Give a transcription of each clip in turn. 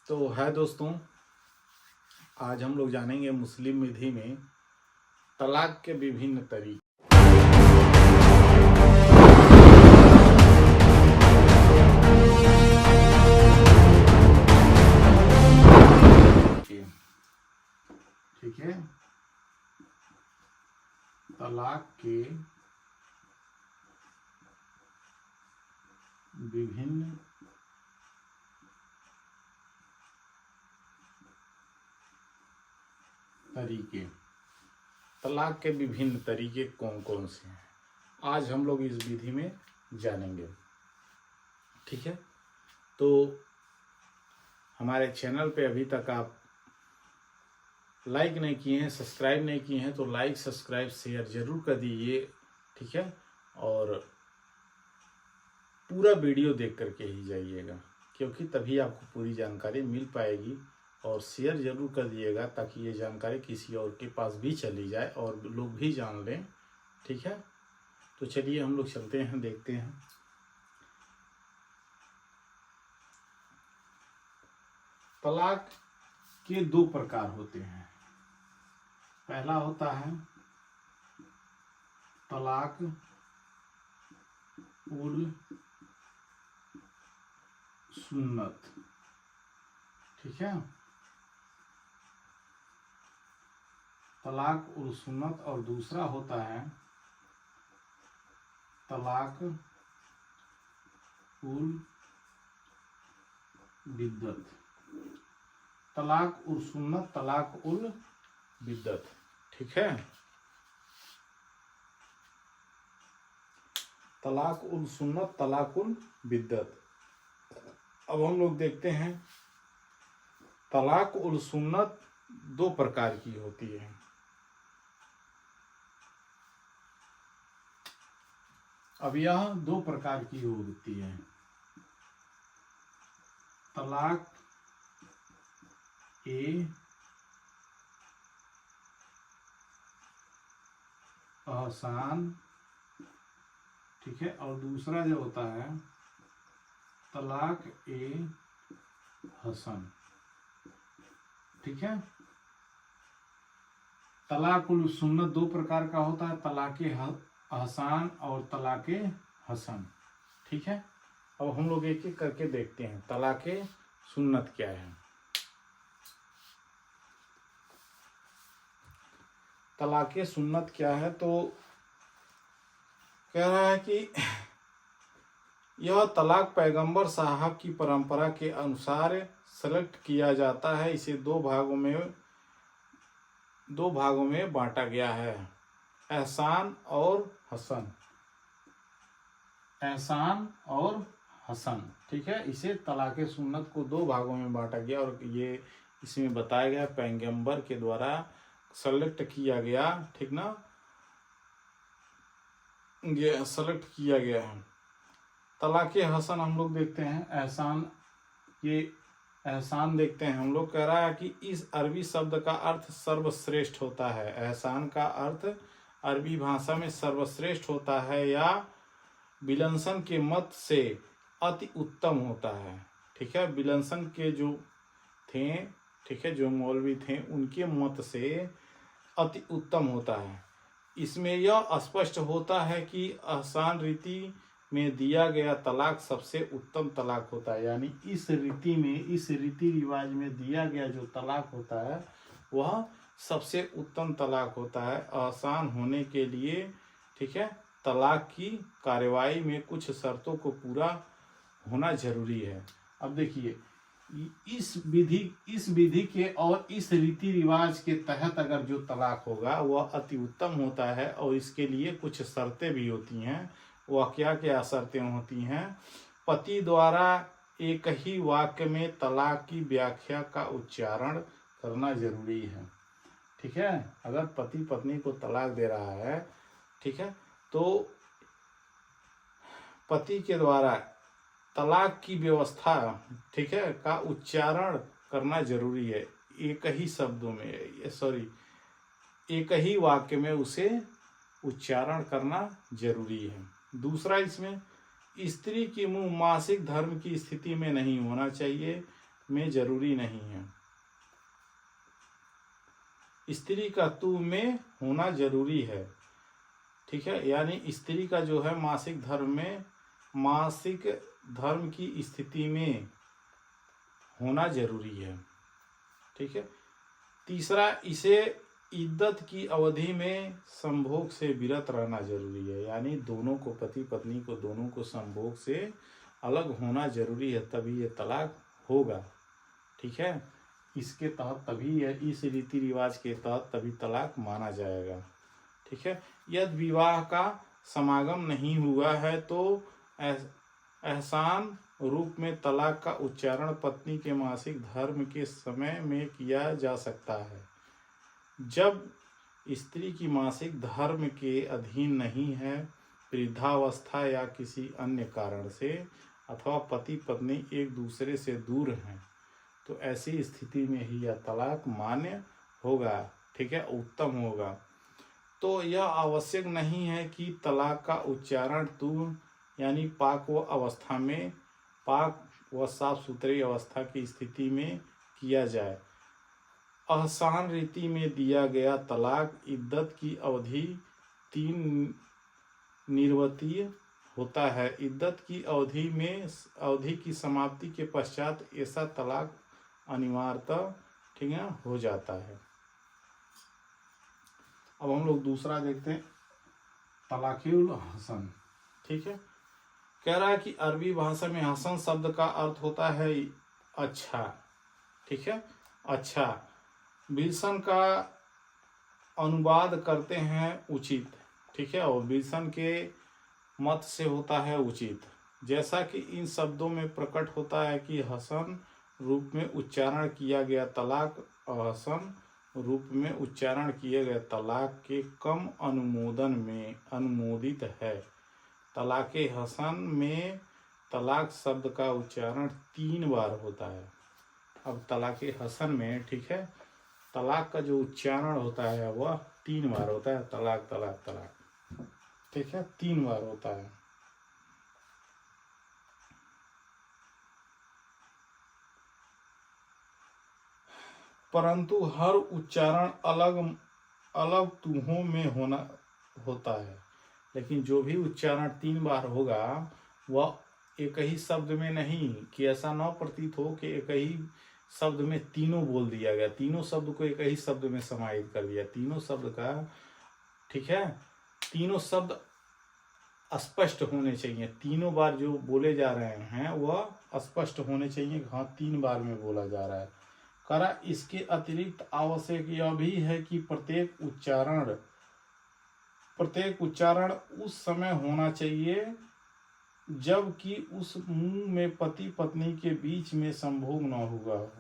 तो है दोस्तों, आज हम लोग जानेंगे मुस्लिम विधि में तलाक के विभिन्न तरीके। ठीक है, तलाक के विभिन्न तरीके। तलाक के विभिन्न तरीके कौन कौन से हैं, आज हम लोग इस विधि में जानेंगे। ठीक है, तो हमारे चैनल पे अभी तक आप लाइक नहीं किए हैं, सब्सक्राइब नहीं किए हैं, तो लाइक सब्सक्राइब शेयर जरूर कर दीजिए। ठीक है, और पूरा वीडियो देख करके ही जाइएगा, क्योंकि तभी आपको पूरी जानकारी मिल पाएगी। और शेयर जरूर कर दिएगा ताकि ये जानकारी किसी और के पास भी चली जाए और लोग भी जान लें। ठीक है, तो चलिए हम लोग चलते हैं, देखते हैं। तलाक के दो प्रकार होते हैं। पहला होता है तलाक उल सुन्नत। ठीक है, तलाक उल सुन्नत। और दूसरा होता है तलाक उल बिद्दत। तलाक उल सुन्नत, तलाक उल बिद्दत। ठीक है, तलाक उल सुन्नत, तलाक उल बिद्दत। अब हम लोग देखते हैं, तलाक उल सुन्नत दो प्रकार की होती है। अब यह दो प्रकार की होती है। तलाक ए आसान, ठीक है, और दूसरा जो होता है तलाक ए हसन। ठीक है, तलाक उल सुन्नत दो प्रकार का होता है, तलाक आसान और तलाक हसन। ठीक है, अब हम लोग एक एक करके देखते हैं तलाक सुन्नत क्या है। तलाक सुन्नत क्या है, तो कह रहा है कि यह तलाक पैगंबर साहब की परंपरा के अनुसार सेलेक्ट किया जाता है। इसे दो भागों में बांटा गया है, एहसान और हसन। एहसान और हसन। ठीक है, इसे तलाक सुन्नत को दो भागों में बांटा गया और ये इसमें बताया गया पैगंबर के द्वारा सेलेक्ट किया गया। ठीक ना, ये सेलेक्ट किया गया है। तलाक हसन हम लोग देखते हैं, एहसान। ये एहसान देखते हैं हम लोग, कह रहा है कि इस अरबी शब्द का अर्थ सर्वश्रेष्ठ होता है। एहसान का अर्थ अरबी भाषा में सर्वश्रेष्ठ होता है या बिलंसन के मत से अति उत्तम होता है। ठीक है, बिलंसन के जो थे, ठीक है, जो मौलवी थे, उनके मत से अति उत्तम होता है। इसमें यह स्पष्ट होता है कि आसान रीति में दिया गया तलाक सबसे उत्तम तलाक होता है। यानी इस रीति में, इस रीति रिवाज में दिया गया जो तलाक होता है वह सबसे उत्तम तलाक होता है, आसान होने के लिए। ठीक है, तलाक की कार्यवाही में कुछ शर्तों को पूरा होना जरूरी है। अब देखिए, इस विधि के और इस रीति रिवाज के तहत अगर जो तलाक होगा वह अति उत्तम होता है, और इसके लिए कुछ शर्तें भी होती हैं। वह क्या क्या शर्तें होती हैं? पति द्वारा एक ही वाक्य में तलाक की व्याख्या का उच्चारण करना जरूरी है। ठीक है, अगर पति पत्नी को तलाक दे रहा है, ठीक है, तो पति के द्वारा तलाक की व्यवस्था, ठीक है, का उच्चारण करना जरूरी है। एक ही शब्दों में, एक ही वाक्य में उसे उच्चारण करना जरूरी है। दूसरा, इसमें स्त्री की मुंह मासिक धर्म की स्थिति में नहीं होना चाहिए। में जरूरी नहीं है। स्त्री का तू में होना जरूरी है। ठीक है, यानी स्त्री का जो है मासिक धर्म की स्थिति में होना जरूरी है। ठीक है। तीसरा, इसे इद्दत की अवधि में संभोग से विरत रहना जरूरी है, यानी दोनों को, पति पत्नी को, दोनों को संभोग से अलग होना जरूरी है, तभी ये तलाक होगा। ठीक है, इसके तहत तभी है, इस रीति रिवाज के तहत तभी तलाक माना जाएगा। ठीक है। यदि विवाह का समागम नहीं हुआ है तो एहसान रूप में तलाक का उच्चारण पत्नी के मासिक धर्म के समय में किया जा सकता है। जब स्त्री की मासिक धर्म के अधीन नहीं है, वृद्धावस्था या किसी अन्य कारण से, अथवा पति पत्नी एक दूसरे से दूर हैं, तो ऐसी स्थिति में ही यह तलाक मान्य होगा। ठीक है, उत्तम होगा। तो यह आवश्यक नहीं है कि तलाक का उच्चारण यानी पाक व साफ सुथरी अवस्था की स्थिति में किया जाए। आसान रीति में दिया गया तलाक इद्दत की अवधि 3 निर्वतीय होता है। इद्दत की अवधि की समाप्ति के पश्चात ऐसा तलाक अनिवार्यतः, ठीक है, हो जाता है। अब हम लोग दूसरा देखते हैं, तलाक़ुल हसन। ठीक है, कह रहा है कि अरबी भाषा में हसन शब्द का अर्थ होता है अच्छा। ठीक है, अच्छा। विल्सन का अनुवाद करते हैं उचित। ठीक है, और विल्सन के मत से होता है उचित। जैसा कि इन शब्दों में प्रकट होता है कि हसन रूप में उच्चारण किया गया तलाक अहसन रूप में उच्चारण किए गए तलाक के कम अनुमोदन में अनुमोदित है। तलाक़े हसन में तलाक शब्द का उच्चारण 3 बार होता है। अब तलाक़े हसन में, ठीक है, तलाक का जो उच्चारण होता है वह 3 बार होता है। तलाक तलाक तलाक, ठीक है, 3 बार होता है। परंतु हर उच्चारण अलग अलग तुहों में होता है। लेकिन जो भी उच्चारण 3 बार होगा वह एक ही शब्द में नहीं, कि ऐसा न प्रतीत हो कि एक ही शब्द में तीनों बोल दिया गया, तीनों शब्द को एक ही शब्द में समाहित कर दिया। तीनों शब्द का, ठीक है, तीनों शब्द स्पष्ट होने चाहिए। तीनों बार जो बोले जा रहे हैं वह स्पष्ट होने चाहिए। हाँ, 3 बार में बोला जा रहा है। करा इसके अतिरिक्त आवश्यक यह भी है कि प्रत्येक उच्चारण उस समय होना चाहिए जबकि उस मुंह में पति पत्नी के बीच में संभोग न हुआ हो,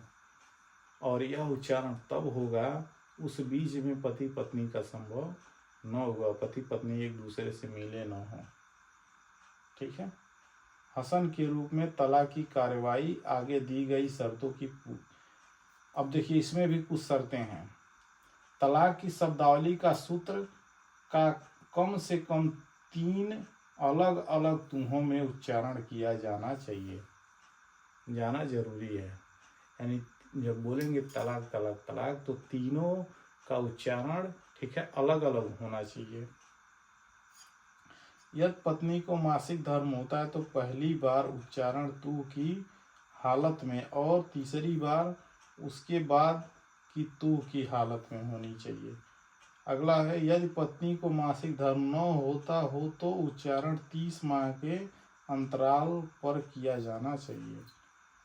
और यह उच्चारण तब होगा उस बीच में पति पत्नी का संभोग न हुआ, पति पत्नी एक दूसरे से मिले न हो। ठीक है। हसन के रूप में तलाक की कार्यवाही आगे दी गई शर्तों की। अब देखिए, इसमें भी कुछ शर्तें हैं। तलाक की शब्दावली का सूत्र का कम से कम 3 अलग अलग तुहों में उच्चारण किया जाना चाहिए, जाना जरूरी है। यानी जब बोलेंगे तलाक तलाक तलाक तो तीनों का उच्चारण, ठीक है, अलग अलग होना चाहिए। यदि पत्नी को मासिक धर्म होता है तो पहली बार उच्चारण तू की हालत में और तीसरी बार उसके बाद की तू की हालत में होनी चाहिए। अगला है, यदि पत्नी को मासिक धर्म न होता हो तो उच्चारण 30 माह के अंतराल पर किया जाना चाहिए।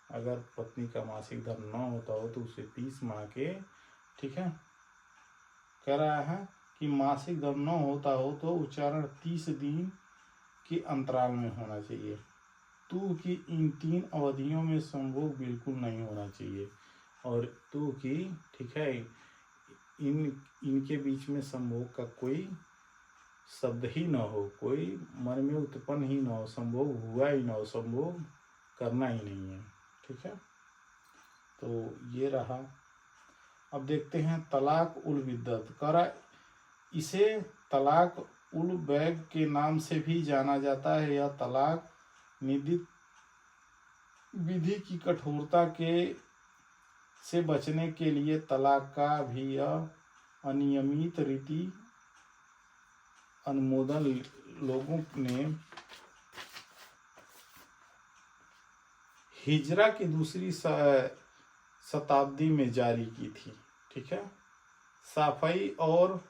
अगर पत्नी का मासिक धर्म न होता हो तो उसे 30 माह के, ठीक है, कह रहा है कि मासिक धर्म न होता हो तो उच्चारण 30 दिन के अंतराल में होना चाहिए। तू की इन 3 अवधियों में संभोग बिल्कुल नहीं होना चाहिए, और तू की, ठीक है, इनके बीच में संभोग का कोई शब्द ही न हो, कोई मन में उत्पन्न ही न हो, संभोग हुआ ही न हो, संभोग करना ही नहीं है। ठीक है, तो ये रहा। अब देखते हैं तलाक उल बिद्दत। करा इसे तलाक उल बैग के नाम से भी जाना जाता है। यह तलाक निर्दिष्ट विधि की कठोरता के से बचने के लिए तलाक का भी यह अनियमित रीति अनुमोदन लोगों ने हिजरा की दूसरी शताब्दी में जारी की थी। ठीक है। साफाई और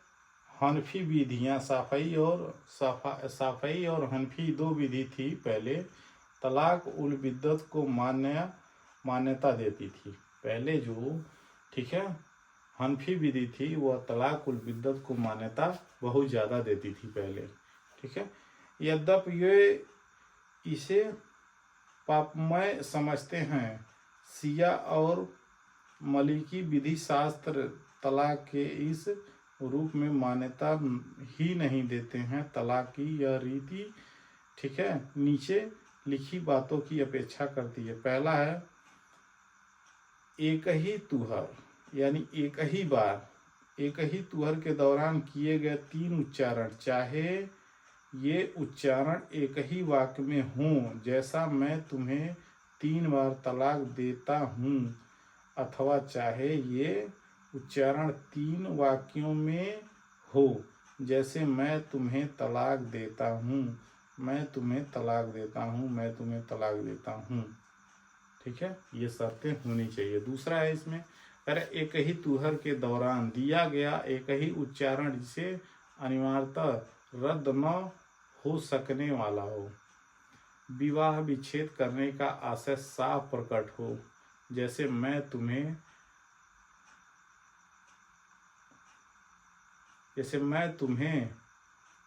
हनफी विधियां, साफाई और हनफी दो विधि थी। पहले तलाक उल बिद्दत को मान्यता देती थी। पहले जो, ठीक है, हनफी विधि थी वह तलाक उल बिद्दत को मान्यता बहुत ज़्यादा देती थी पहले। ठीक है। यद्यपि ये इसे पापमय समझते हैं, शिया और मलिकी विधि शास्त्र तलाक के इस रूप में मान्यता ही नहीं देते हैं। तलाक की यह रीति, ठीक है, नीचे लिखी बातों की अपेक्षा करती है। पहला है एक ही तुहर, यानी एक ही बार, एक ही तुहर के दौरान किए गए 3 उच्चारण, चाहे ये उच्चारण एक ही वाक्य में हों, जैसा मैं तुम्हें 3 बार तलाक देता हूँ, अथवा चाहे ये उच्चारण 3 वाक्यों में हो, जैसे मैं तुम्हें तलाक देता हूँ, मैं तुम्हें तलाक देता हूँ, मैं तुम्हें तलाक देता हूँ। ठीक है, ये शर्तें होनी चाहिए। दूसरा है इसमें, अरे एक ही तुहर के दौरान दिया गया एक ही उच्चारण जिसे अनिवार्यतः रद्द न हो सकने वाला हो, विवाह विच्छेद करने का आशय साफ प्रकट हो, जैसे मैं तुम्हें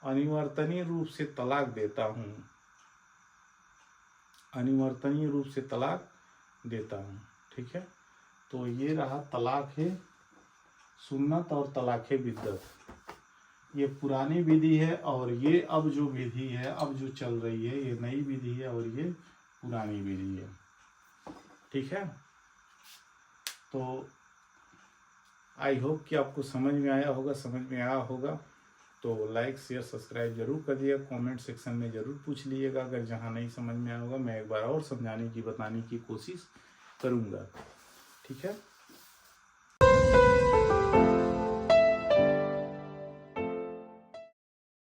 अनिवर्तनीय रूप से तलाक देता हूँ, अनिवर्तनीय रूप से तलाक देता हूँ। ठीक है। तो ये रहा तलाक है सुन्नत और तलाक है बिद्दत। ये पुरानी विधि है और ये अब जो विधि है, अब जो चल रही है, ये नई विधि है और ये पुरानी विधि है। ठीक है। तो आई होप कि आपको समझ में आया होगा। तो लाइक शेयर सब्सक्राइब जरूर करिएगा, कमेंट सेक्शन में जरूर पूछ लीजिएगा। अगर जहाँ नहीं समझ में आया होगा मैं एक बार और समझाने की, बताने की कोशिश करूँगा। ठीक है।